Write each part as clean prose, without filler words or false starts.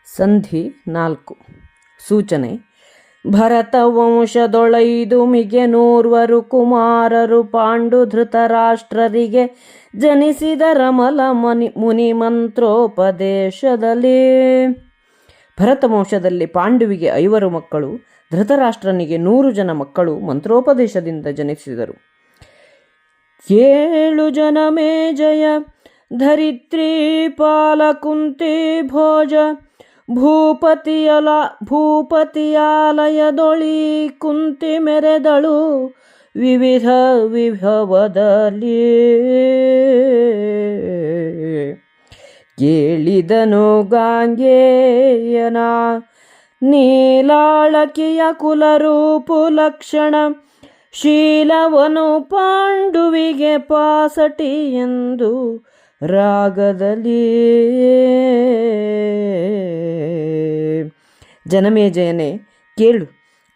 ಸಂಧಿ 4. ಸೂಚನೆ: ಭರತ ವಂಶದೊಳೈದು ಮಿಗೆ 100 ಕುಮಾರರು ಪಾಂಡು ಧೃತರಾಷ್ಟ್ರರಿಗೆ ಜನಿಸಿದ ರಮಲ ಮುನಿ ಮಂತ್ರೋಪದೇಶದಲ್ಲಿ. ಭರತ ವಂಶದಲ್ಲಿ ಪಾಂಡುವಿಗೆ 5 ಮಕ್ಕಳು, ಧೃತರಾಷ್ಟ್ರನಿಗೆ 100 ಜನ ಮಕ್ಕಳು ಮಂತ್ರೋಪದೇಶದಿಂದ ಜನಿಸಿದರು. 7 ಜನಮೇಜಯ ಧರಿತ್ರಿ ಪಾಲಕುಂತಿ ಭೋಜ ಭೂಪತಿಯಾಲಯದೊಳಿ ಕುಂತಿ ಮೆರೆದಳು ವಿವಿಧ ವಿಭವದಲ್ಲಿ. ಕೇಳಿದನು ಗಾಂಗೇಯನ ನೀಲಾಳಕಿಯ ಕುಲರೂಪು ಲಕ್ಷಣ, ಶೀಲವನು ಪಾಂಡುವಿಗೆ ಪಾಸಟಿ ಎಂದು ರಾಗದಲ್ಲಿ. ಜನಮೇಜಯನೇ, ಕೇಳು.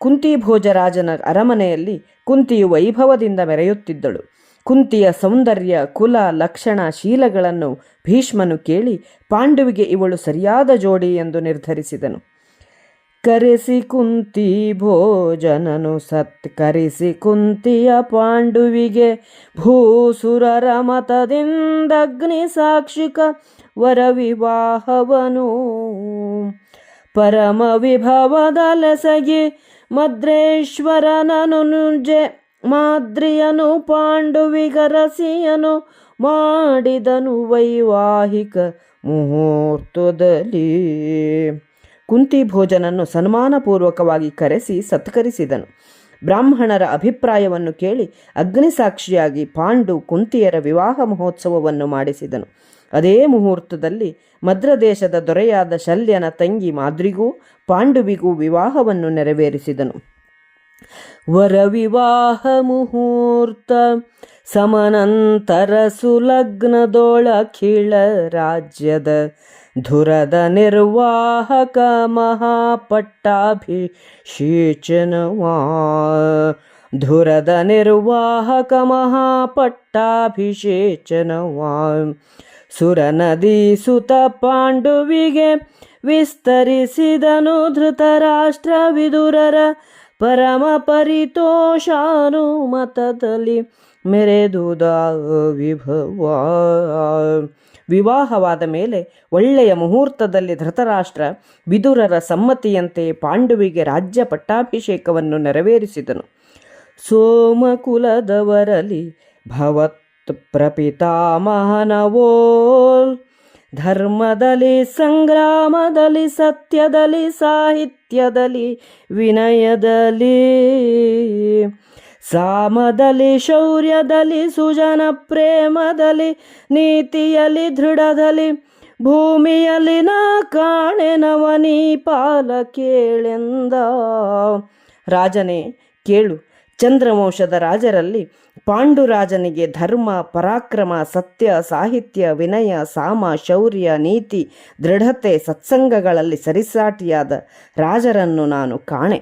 ಕುಂತಿ ಭೋಜರಾಜನ ಅರಮನೆಯಲ್ಲಿ ಕುಂತಿಯು ವೈಭವದಿಂದ ಮೆರೆಯುತ್ತಿದ್ದಳು. ಕುಂತಿಯ ಸೌಂದರ್ಯ, ಕುಲ, ಲಕ್ಷಣ, ಶೀಲಗಳನ್ನು ಭೀಷ್ಮನು ಕೇಳಿ ಪಾಂಡುವಿಗೆ ಇವಳು ಸರಿಯಾದ ಜೋಡಿ ಎಂದು ನಿರ್ಧರಿಸಿದನು. ಕರೆಸಿ ಕುಂತಿ ಭೋಜನನು ಸತ್ಕರಿಸಿ ಕುಂತಿಯ ಪಾಂಡುವಿಗೆ ಭೂಸುರರ ಮತದಿಂದಗ್ನಿ ಸಾಕ್ಷಿಕ ವರ ವಿವಾಹವನು. ಪರಮ ವಿಭವದಲೆಸಗಿ ಮದ್ರೇಶ್ವರನನು ಮಾದ್ರಿಯನು ಪಾಂಡುವಿಗರಸಿಯನು ಮಾಡಿದನು ವೈವಾಹಿಕ ಮುಹೂರ್ತದಲ್ಲಿ. ಕುಂತಿ ಭೋಜನನ್ನು ಸನ್ಮಾನಪೂರ್ವಕವಾಗಿ ಕರೆಸಿ ಸತ್ಕರಿಸಿದನು. ಬ್ರಾಹ್ಮಣರ ಅಭಿಪ್ರಾಯವನ್ನು ಕೇಳಿ ಅಗ್ನಿಸಾಕ್ಷಿಯಾಗಿ ಪಾಂಡು ಕುಂತಿಯರ ವಿವಾಹ ಮಹೋತ್ಸವವನ್ನು ಮಾಡಿಸಿದನು. ಅದೇ ಮುಹೂರ್ತದಲ್ಲಿ ಮದ್ರದೇಶದ ದೊರೆಯಾದ ಶಲ್ಯನ ತಂಗಿ ಮಾದ್ರಿಗೂ ಪಾಂಡುವಿಗೂ ವಿವಾಹವನ್ನು ನೆರವೇರಿಸಿದನು. ವರ ವಿವಾಹ ಮುಹೂರ್ತ ಸಮನಂತರ ಸುಲಗ್ನದೊಳಖಿಳ ರಾಜ್ಯದ ಧುರದ ನಿರ್ವಾಹಕ ಮಹಾಪಟ್ಟಾಭಿಷೇಚನವಾ. ಧುರದ ನಿರ್ವಾಹಕ ಮಹಾಪಟ್ಟಾಭಿಷೇಚನವಾ. ಸುರನದಿ ಸುತ ಪಾಂಡುವಿಗೆ ವಿಸ್ತರಿಸಿದನು ಧೃತರಾಷ್ಟ್ರ ವಿದುರರ ಪರಮ ಪರಿತೋಷಾನುಮತದಲ್ಲಿ ಮೆರೆದುದ ವಿಭವ. ವಿವಾಹವಾದ ಮೇಲೆ ಒಳ್ಳೆಯ ಮುಹೂರ್ತದಲ್ಲಿ ಧೃತರಾಷ್ಟ್ರ ವಿದುರರ ಸಮ್ಮತಿಯಂತೆ ಪಾಂಡುವಿಗೆ ರಾಜ್ಯ ಪಟ್ಟಾಭಿಷೇಕವನ್ನು ನೆರವೇರಿಸಿದನು. ಸೋಮಕುಲದವರಲಿ ಭವತ್ ಪ್ರಪಿತಾಮಹನವೋಲ್ ಧರ್ಮದಲ್ಲಿ, ಸಂಗ್ರಾಮದಲ್ಲಿ, ಸತ್ಯದಲ್ಲಿ, ಸಾಹಿತ್ಯದಲ್ಲಿ, ವಿನಯದಲ್ಲಿ, ಸಾಮದಲ್ಲಿ, ಶೌರ್ಯದಲ್ಲಿ, ಸುಜನ ಪ್ರೇಮದಲ್ಲಿ, ನೀತಿಯಲ್ಲಿ, ದೃಢದಲ್ಲಿ, ಭೂಮಿಯಲ್ಲಿ ನಾ ಕಾಣೆನವನೀ ಪಾಲ ಕೇಳೆಂದ. ರಾಜನೇ, ಕೇಳು. ಚಂದ್ರವಂಶದ ರಾಜರಲ್ಲಿ ಪಾಂಡುರಾಜನಿಗೆ ಧರ್ಮ, ಪರಾಕ್ರಮ, ಸತ್ಯ, ಸಾಹಿತ್ಯ, ವಿನಯ, ಸಾಮ, ಶೌರ್ಯ, ನೀತಿ, ದೃಢತೆ, ಸತ್ಸಂಗಗಳಲ್ಲಿ ಸರಿಸಾಟಿಯಾದ ರಾಜರನ್ನು ನಾನು ಕಾಣೆ.